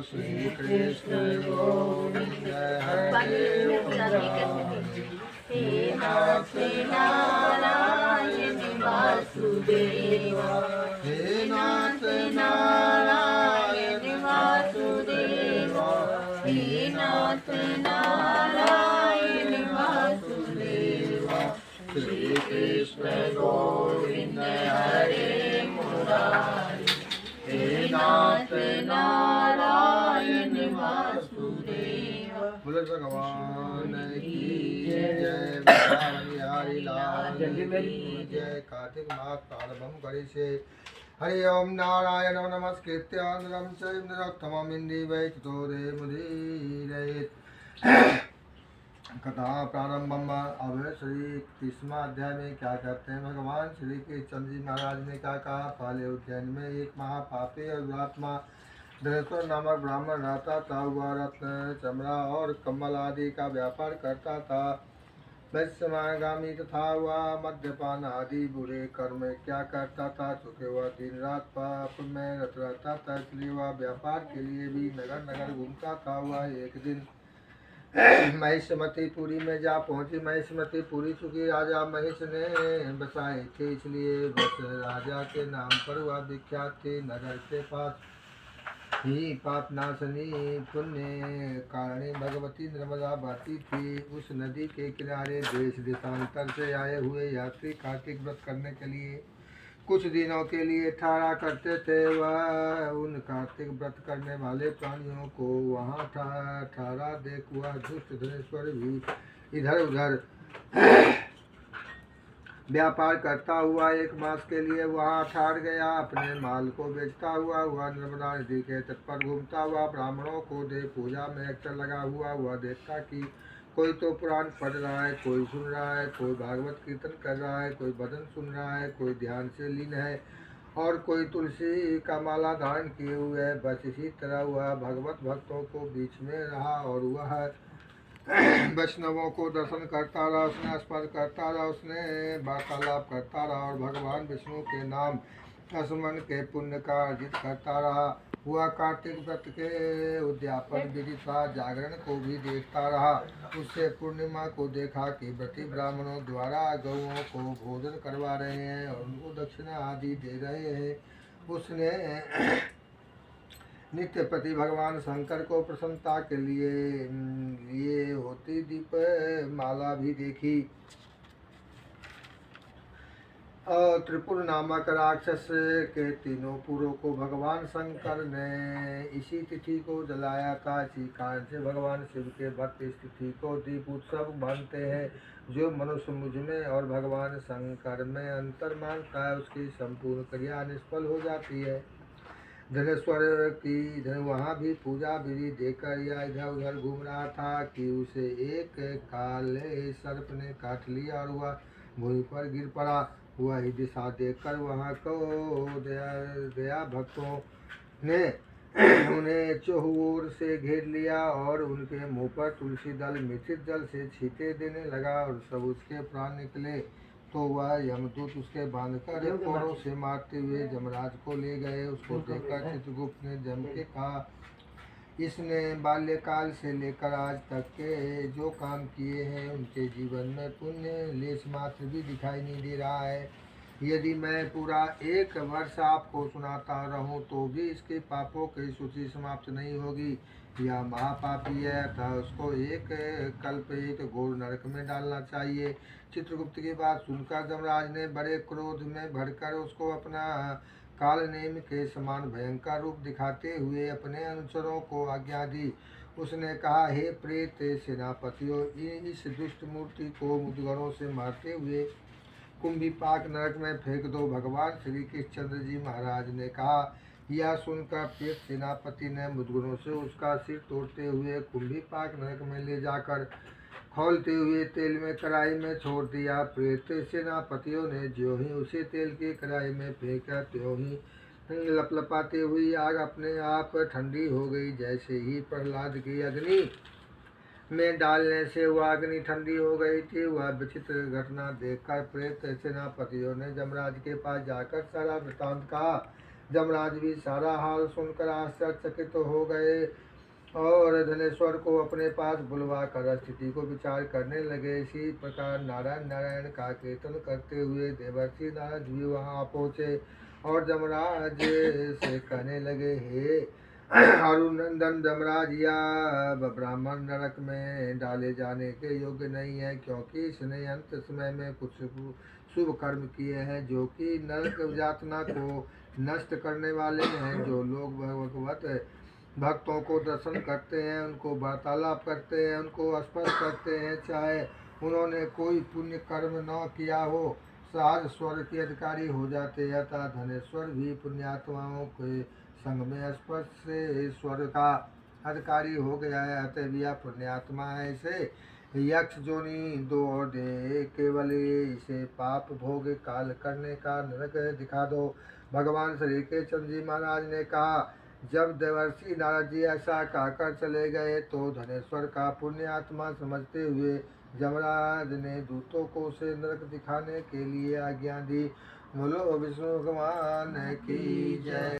श्री कृष्ण गोविंद हरे मुरारी हे नाथ नारायण वासुदेवा हे नाथ नारायण वासुदेवा हे नाथ नारायण वासुदेवा श्री कृष्ण गोविंद हरे मुरारी हे नाथ नारायण वासुदेवा। बोलो भगवान की जय। बिहारी लाल की जय। कार्तिक मास प्रारंभम करे से हरि ओम नारायण नमस्कृत्य नरं चैव नरोत्तमं देवैः ततो मुदीरयेत्। कथा प्रारंभम। अब श्री 30वां अध्याय में क्या कहते हैं भगवान श्री कृष्ण जी महाराज ने क्या कहा। पहले उज्जैन में एक महापापी और दुरात्मा धनेश्वर नामक ब्राह्मण रहता था। वह रत्न चमड़ा और कम्बल आदि का व्यापार करता था। वैश्यगामी तथा वह मद्यपान आदि बुरे कर्म क्या करता था, चूँकि वह दिन रात पाप में रत रहता था, इसलिए वह व्यापार के लिए भी नगर नगर घूमता था। वह एक दिन महिषमतीपुरी में जा पहुंची। महिषमतीपुरी चूँकि राजा महिष ने बसाए थे, इसलिए बस राजा के नाम पर वह विख्यात थी। नगर के पास ही पापनाशनी पुण्य कारणी भगवती नर्मदा बहती थी। उस नदी के किनारे देश देशांतर से आए हुए यात्री कार्तिक व्रत करने के लिए कुछ दिनों के लिए ठहरा करते थे। वह उन कार्तिक व्रत करने वाले प्राणियों को वहाँ ठहरा देख वह दुष्ट धनेश्वर भी इधर उधर व्यापार करता हुआ 1 मास के लिए वहाँ ठहर गया। अपने माल को बेचता हुआ वह नर्मदा नदी के तट पर घूमता हुआ ब्राह्मणों को दे पूजा में अक्सर लगा हुआ। वह देखता कि कोई तो पुराण पढ़ रहा है, कोई सुन रहा है, कोई भागवत कीर्तन कर रहा है, कोई भजन सुन रहा है, कोई ध्यान से लीन है और कोई तुलसी का माला धारण किए हुए है। बस इसी तरह वह भगवत भक्तों को बीच में रहा और वह वैष्णवों को दर्शन करता रहा, उसने स्पर्श करता रहा, उसने वार्तालाप करता रहा और भगवान विष्णु के नाम स्मरण के पुण्य का अर्जित करता रहा। हुआ कार्तिक व्रत के उद्यापन विधि था, जागरण को भी देखता रहा। उससे पूर्णिमा को देखा कि व्रती ब्राह्मणों द्वारा गौओं को भोजन करवा रहे हैं और उनको दक्षिणा आदि दे रहे हैं। उसने नित्य प्रति भगवान शंकर को प्रसन्नता के लिए होती दीप माला भी देखी और त्रिपुर नामक राक्षस के तीनों पुरों को भगवान शंकर ने इसी तिथि को जलाया था। इसी कारण से भगवान शिव के भक्त इस तिथि को दीप उत्सव मानते हैं। जो मनुष्य मुझ में और भगवान शंकर में अंतर मानता है, उसकी संपूर्ण क्रिया निष्फल हो जाती है। धनेश्वर की वहाँ भी पूजा विधि देकर या इधर उधर घूम रहा था कि उसे एक काले सर्प ने काट लिया और वह भूमि पर गिर पड़ा। वही दिशा देखकर वहाँ को दया भक्तों ने उन्हें चौहूर से घेर लिया और उनके मुंह पर तुलसी दल मिश्रित जल से छींटे देने लगा और सब उसके प्राण निकले। तो वह यमदूत उसके बांधकर कोड़ों से मारते हुए जमराज को ले गए। उसको देखकर चित्रगुप्त ने जम के कहा, इसने बाल्यकाल से लेकर आज तक के जो काम किए हैं उनके जीवन में पुण्य लेश मात्र भी दिखाई नहीं दे रहा है। यदि मैं पूरा 1 वर्ष आपको सुनाता रहूं तो भी इसके पापों की सूची समाप्त नहीं होगी। यह महापापी है, अतः उसको एक कल्प एक घोर नरक में डालना चाहिए। चित्रगुप्त की बात सुनकर धर्मराज ने बड़े क्रोध में भरकर उसको अपना कालनेम के समान भयंकर रूप दिखाते हुए अपने अनुचरों को आज्ञा दी। उसने कहा, हे प्रेत सेनापतियों, इस दुष्ट मूर्ति को मुद्गरों से मारते हुए कुंभीपाक नरक में फेंक दो। भगवान श्री कृष्णचंद्र जी महाराज ने कहा। यह सुनकर प्रेत सेनापति ने मुद्गरों से उसका सिर तोड़ते हुए कुंभीपाक नरक में ले जाकर खौलते हुए तेल में कढ़ाई में छोड़ दिया। प्रेत सेनापतियों ने ज्यों ही उसे तेल की कढ़ाई में फेंका, त्यों ही लपलपाती हुई आग अपने आप ठंडी हो गई। जैसे ही प्रहलाद की अग्नि में डालने से वह अग्नि ठंडी हो गई थी। वह विचित्र घटना देखकर प्रेत सेनापतियों ने जमराज के पास जाकर सारा वृतांत कहा। जमराज भी सारा हाल सुनकर आश्चर्यचकित हो गए और धनेश्वर को अपने पास बुलवा कर स्थिति को विचार करने लगे। इसी प्रकार नारायण नारायण का कीर्तन करते हुए देवर्षि नारद भी वहां पहुँचे और जमराज से कहने लगे, हे अरुनंदन, जमराज या ब्राह्मण नरक में डाले जाने के योग्य नहीं है, क्योंकि इसने अंत समय में कुछ शुभ कर्म किए हैं जो कि नरक यातना को नष्ट करने वाले हैं। जो लोग भगवत भक्तों को दर्शन करते हैं, उनको वार्तालाप करते हैं, उनको स्पर्श करते हैं, चाहे उन्होंने कोई पुण्य कर्म न किया हो, सहज स्वर्ग के अधिकारी हो जाते हैं। अतः धनेश्वर भी पुण्यात्माओं के संग में स्पर्श से स्वर्ग का अधिकारी हो गया है। अतः यह पुण्यात्मा है, इसे यक्ष जोनि दो और दे, केवल इसे पाप भोग काल करने का नरक दिखा दो। भगवान श्री कृष्ण जी महाराज ने कहा, जब देवर्षि नारद जी ऐसा कहकर चले गए तो धनेश्वर का पुण्यात्मा समझते हुए जमराज ने दूतों को उसे नरक दिखाने के लिए आज्ञा दी। बोलो विष्णु भगवान की जय।